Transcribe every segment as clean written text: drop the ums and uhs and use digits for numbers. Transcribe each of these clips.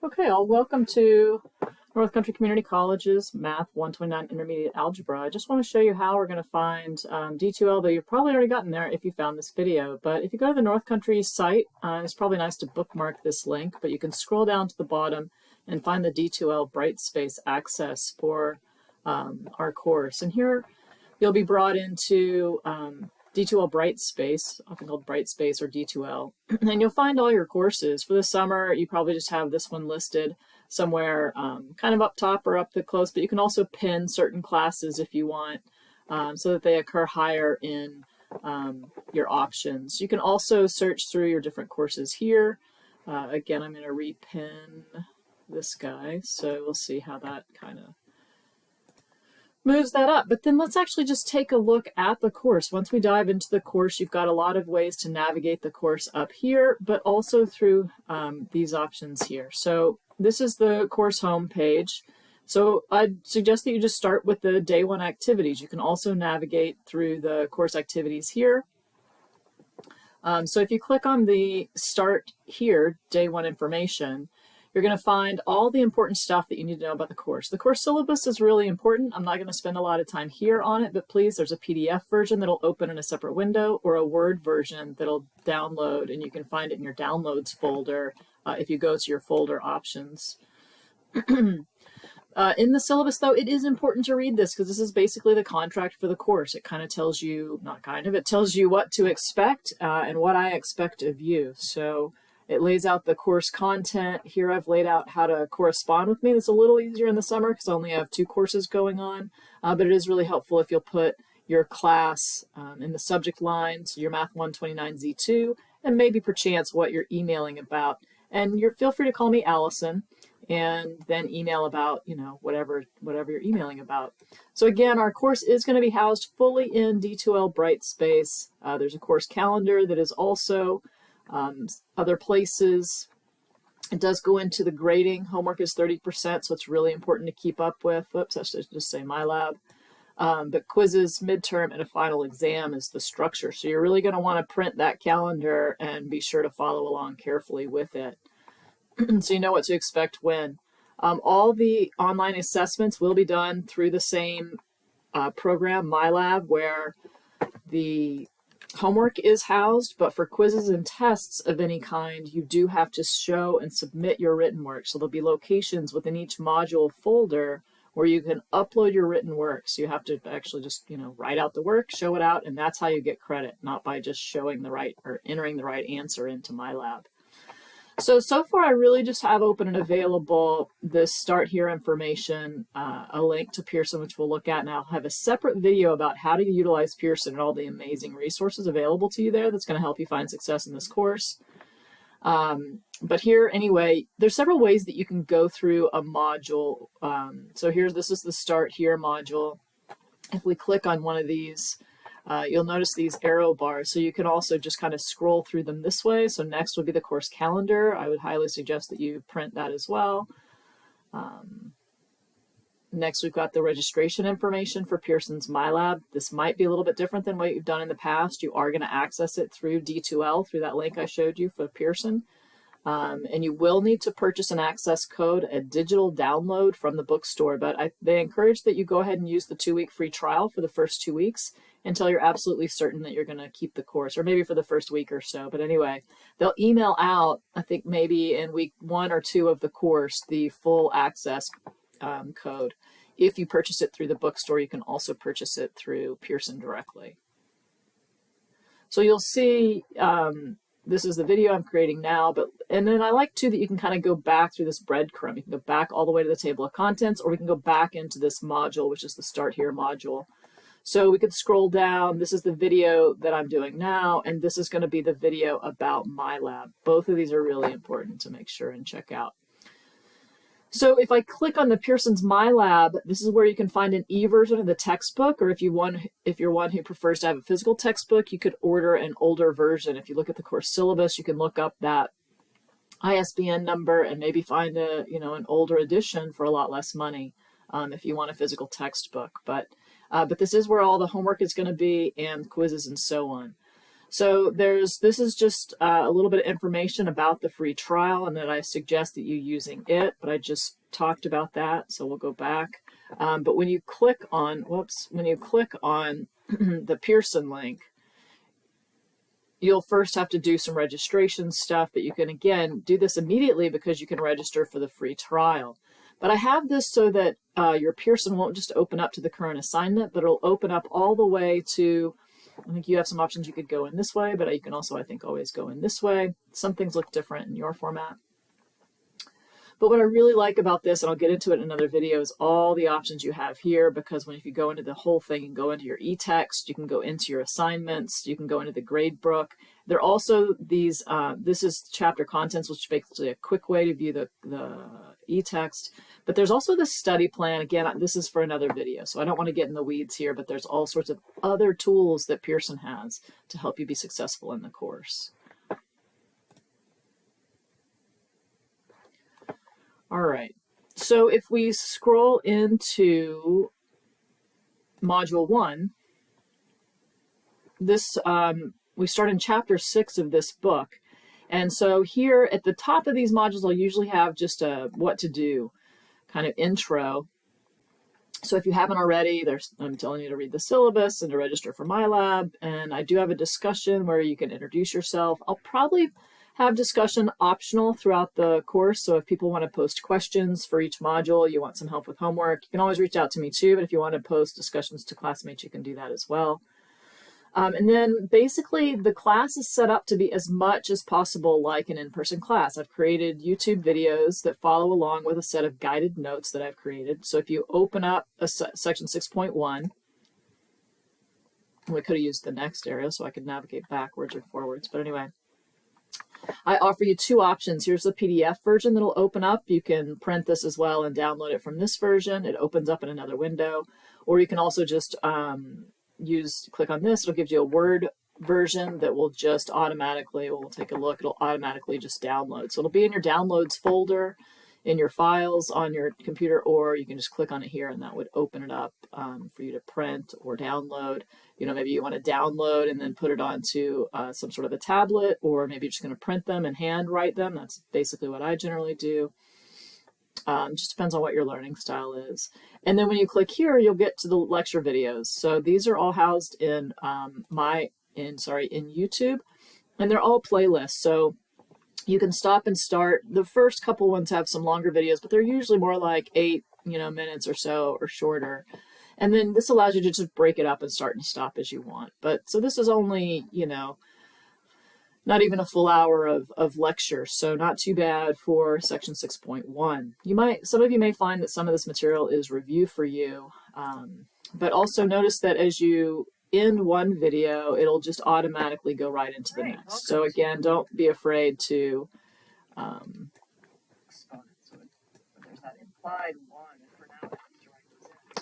Okay, welcome to North Country Community College's Math 129 Intermediate Algebra. I just want to show you how we're going to find D2L, though you've probably already gotten there if you found this video. But if you go to the North Country site, it's probably nice to bookmark this link, but you can scroll down to the bottom and find the D2L Brightspace access for our course. And here you'll be brought into D2L Brightspace, often called Brightspace or D2L, and you'll find all your courses. For the summer, you probably just have this one listed somewhere kind of up top or up the close, but you can also pin certain classes if you want so that they occur higher in your options. You can also search through your different courses here. Again, I'm going to repin this guy, so we'll see how that kind of moves that up. But then let's actually just take a look at the course. Once we dive into the course, you've got a lot of ways to navigate the course up here, but also through these options here. So this is the course home page. So I'd suggest that you just start with the day one activities. You can also navigate through the course activities here. So if you click on the start here, day one information, you're going to find all the important stuff that you need to know about the course. The course syllabus is really important. I'm not going to spend a lot of time here on it, but please, there's a PDF version that'll open in a separate window or a Word version that'll download, and you can find it in your downloads folder if you go to your folder options. In the syllabus, though, it is important to read this because this is basically the contract for the course. It kind of tells you, it tells you what to expect and what I expect of you. So it lays out the course content. Here I've laid out how to correspond with me. It's a little easier in the summer because I only have 2 courses going on, but it is really helpful if you'll put your class in the subject line, so your MAT129Z2, and maybe perchance what you're emailing about. And feel free to call me Allison, and then email about, whatever you're emailing about. So again, our course is going to be housed fully in D2L Brightspace. There's a course calendar that is also other places. It does go into the grading. Homework is 30%, so it's really important to keep up with. Whoops, I should just say my lab. But quizzes, midterm, and a final exam is the structure. So you're really going to want to print that calendar and be sure to follow along carefully with it so you know what to expect when. All the online assessments will be done through the same program, MyLab, where the homework is housed, but for quizzes and tests of any kind, you do have to show and submit your written work. So there'll be locations within each module folder where you can upload your written work. So you have to actually just, write out the work, show it out, and that's how you get credit, not by just showing the right or entering the right answer into MyLab. So far, I really just have open and available this start here information, a link to Pearson, which we'll look at, and I'll have a separate video about how to utilize Pearson and all the amazing resources available to you there that's going to help you find success in this course. But here, anyway, there's several ways that you can go through a module. So this is the start here module. If we click on one of these, you'll notice these arrow bars, so you can also just kind of scroll through them this way. So next would be the course calendar. I would highly suggest that you print that as well. Next, we've got the registration information for Pearson's MyLab. This might be a little bit different than what you've done in the past. You are going to access it through D2L, through that link I showed you for Pearson. And you will need to purchase an access code, a digital download from the bookstore, but they encourage that you go ahead and use the 2-week free trial for the first 2 weeks until you're absolutely certain that you're going to keep the course, or maybe for the first week or so. But anyway, they'll email out, I think maybe in week 1 or 2 of the course, the full access code. If you purchase it through the bookstore, you can also purchase it through Pearson directly. So you'll see this is the video I'm creating now, and then I like too that you can kind of go back through this breadcrumb. You can go back all the way to the table of contents, or we can go back into this module, which is the start here module. So we could scroll down. This is the video that I'm doing now, and this is going to be the video about MyLab. Both of these are really important to make sure and check out. So if I click on the Pearson's MyLab, this is where you can find an e-version of the textbook, or if you're one who prefers to have a physical textbook, you could order an older version. If you look at the course syllabus, you can look up that ISBN number and maybe find an older edition for a lot less money if you want a physical textbook. But this is where all the homework is going to be, and quizzes and so on. So this is just a little bit of information about the free trial and that I suggest that you using it, but I just talked about that, so we'll go back. But when you click on, when you click on the Pearson link, you'll first have to do some registration stuff, but you can, again, do this immediately because you can register for the free trial. But I have this so that your Pearson won't just open up to the current assignment, but it'll open up all the way to, I think you have some options. You could go in this way, but you can also, I think, always go in this way. Some things look different in your format. But what I really like about this, and I'll get into it in another video, is all the options you have here, because if you go into the whole thing, you can go into your e-text, you can go into your assignments, you can go into the gradebook. There are also these, this is chapter contents, which is basically a quick way to view the e-text. But there's also the study plan. Again, this is for another video, so I don't want to get in the weeds here, but there's all sorts of other tools that Pearson has to help you be successful in the course. All right, so if we scroll into Module 1, this we start in Chapter 6 of this book. And so here at the top of these modules, I'll usually have just a what to do kind of intro. So if you haven't already, I'm telling you to read the syllabus and to register for my lab. And I do have a discussion where you can introduce yourself. I'll probably have discussion optional throughout the course. So if people want to post questions for each module, you want some help with homework, you can always reach out to me too. But if you want to post discussions to classmates, you can do that as well. And then basically the class is set up to be as much as possible like an in-person class. I've created YouTube videos that follow along with a set of guided notes that I've created. So if you open up a section 6.1, we could have used the next area so I could navigate backwards or forwards, but anyway. I offer you two options. Here's the PDF version that'll open up. You can print this as well and download it from this version. It opens up in another window. Or you can also just click on this. It'll give you a Word version that will just automatically, we'll take a look, it'll automatically just download. So it'll be in your downloads folder, in your files on your computer, or you can just click on it here and that would open it up for you to print or download. You know, maybe you want to download and then put it onto some sort of a tablet, or maybe you're just going to print them and hand write them. That's basically what I generally do. Just depends on what your learning style is. And then when you click here, you'll get to the lecture videos. So these are all housed in in YouTube, and they're all playlists. So you can stop and start. The first couple ones have some longer videos, but they're usually more like 8 minutes or so or shorter. And then this allows you to just break it up and start and stop as you want. But so this is only, not even a full hour of lecture, so not too bad for section 6.1. Some of you may find that some of this material is review for you, but also notice that as you end one video, it'll just automatically go right into the next. So again, don't be afraid to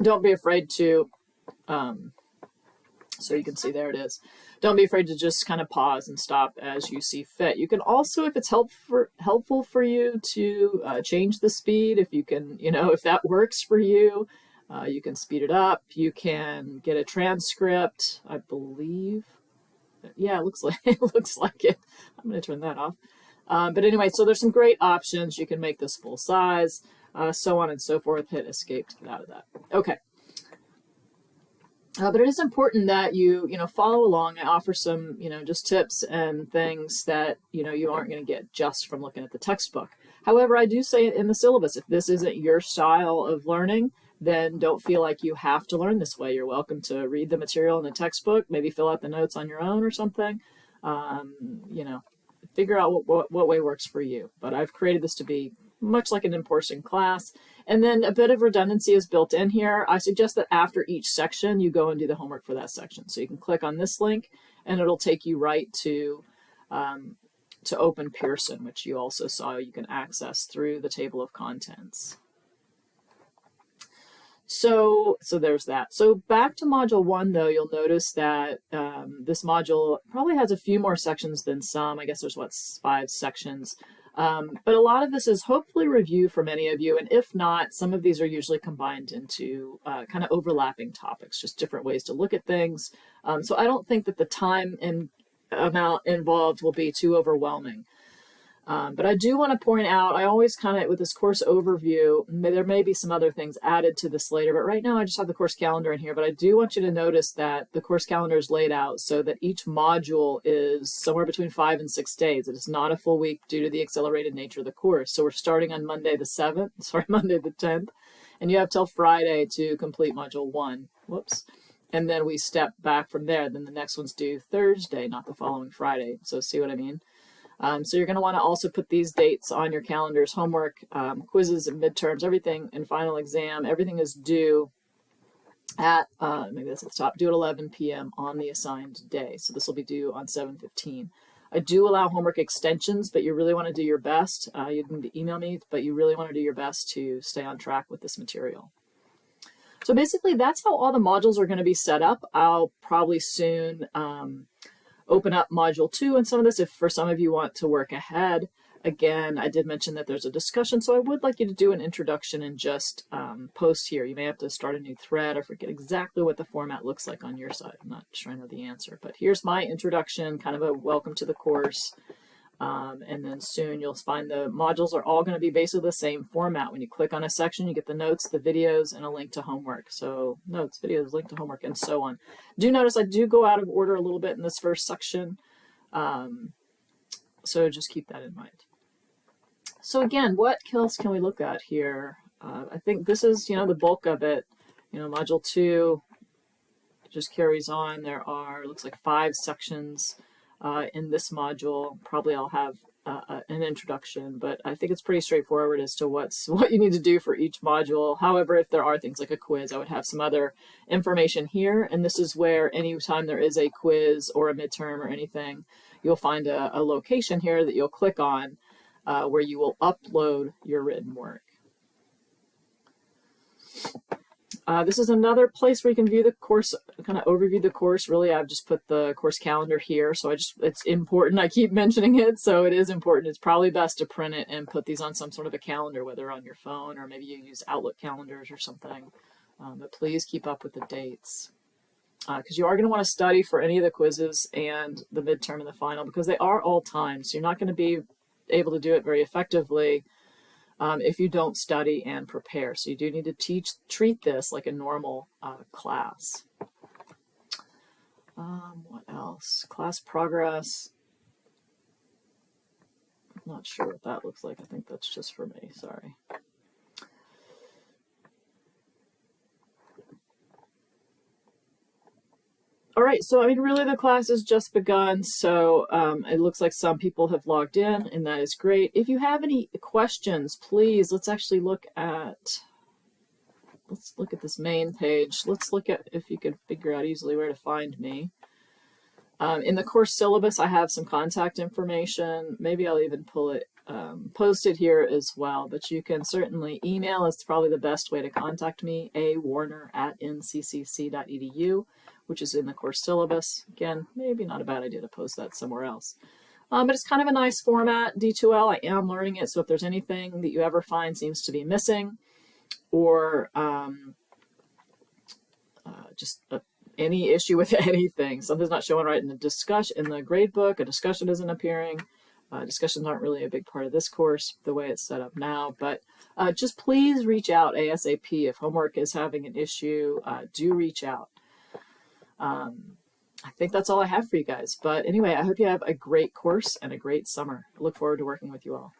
don't be afraid to so you can see there it is. Don't be afraid to just kind of pause and stop as you see fit. You can also, if it's helpful for you, to change the speed. If you can, if that works for you, you can speed it up. You can get a transcript, I believe. Yeah, it looks like it. I'm going to turn that off. But anyway, so there's some great options. You can make this full size, so on and so forth. Hit escape to get out of that. Okay. But it is important that you follow along. I offer some, just tips and things that, you aren't going to get just from looking at the textbook. However, I do say in the syllabus, if this isn't your style of learning, then don't feel like you have to learn this way. You're welcome to read the material in the textbook, maybe fill out the notes on your own or something. Figure out what way works for you. But I've created this to be much like an in-person class. And then a bit of redundancy is built in here. I suggest that after each section, you go and do the homework for that section. So you can click on this link and it'll take you right to open Pearson, which you also saw you can access through the table of contents. So there's that. So back to Module 1, though, you'll notice that this module probably has a few more sections than some. I guess there's, 5 sections. But a lot of this is hopefully review for many of you, and if not, some of these are usually combined into kind of overlapping topics, just different ways to look at things. So I don't think that the time amount involved will be too overwhelming. But I do want to point out, I always kind of, with this course overview, there may be some other things added to this later, but right now I just have the course calendar in here. But I do want you to notice that the course calendar is laid out so that each module is somewhere between 5 and 6 days. It is not a full week due to the accelerated nature of the course. So we're starting on Monday the 10th, and you have till Friday to complete module 1. Whoops. And then we step back from there. Then the next one's due Thursday, not the following Friday. So see what I mean? So you're going to want to also put these dates on your calendars. Homework, quizzes and midterms, everything, and final exam, everything is due at, maybe that's at the top, due at 11 p.m. on the assigned day. So this will be due on 7/15. I do allow homework extensions, but you really want to do your best. You need to email me, but you really want to do your best to stay on track with this material. So basically, that's how all the modules are going to be set up. I'll probably soon open up module 2 and some of this if for some of you want to work ahead. Again, I did mention that there's a discussion, so I would like you to do an introduction and just post here. You may have to start a new thread or forget exactly what the format looks like on your side. I'm not sure I know the answer, but here's my introduction, kind of a welcome to the course. And then soon you'll find the modules are all going to be basically the same format. When you click on a section, you get the notes, the videos, and a link to homework. So notes, videos, link to homework, and so on. Do notice I do go out of order a little bit in this first section. So just keep that in mind. So again, what else can we look at here? I think this is, the bulk of it. Module 2 just carries on. There are, looks like 5 sections in this module. Probably I'll have an introduction, but I think it's pretty straightforward as to what you need to do for each module. However, if there are things like a quiz, I would have some other information here. And this is where anytime there is a quiz or a midterm or anything, you'll find a location here that you'll click on where you will upload your written work. This is another place where you can view the course, kind of overview the course. Really, I've just put the course calendar here, so it's important. I keep mentioning it, so it is important. It's probably best to print it and put these on some sort of a calendar, whether on your phone or maybe you use Outlook calendars or something. But please keep up with the dates because you are going to want to study for any of the quizzes and the midterm and the final because they are all timed, so you're not going to be able to do it very effectively if you don't study and prepare. So you do need to treat this like a normal class. What else? Class progress. I'm not sure what that looks like. I think that's just for me. Sorry. All right, so really the class has just begun, so it looks like some people have logged in, and that is great. If you have any questions, please, let's look at this main page. Let's look at if you can figure out easily where to find me. In the course syllabus, I have some contact information. Maybe I'll even pull it, post it here as well, but you can certainly email. It's probably the best way to contact me, awarner@nccc.edu. which is in the course syllabus. Again, maybe not a bad idea to post that somewhere else. But it's kind of a nice format, D2L. I am learning it, so if there's anything that you ever find seems to be missing, or any issue with anything, something's not showing right in the grade book, a discussion isn't appearing. Discussions aren't really a big part of this course, the way it's set up now, but just please reach out ASAP. If homework is having an issue, do reach out. I think that's all I have for you guys. But anyway, I hope you have a great course and a great summer. I look forward to working with you all.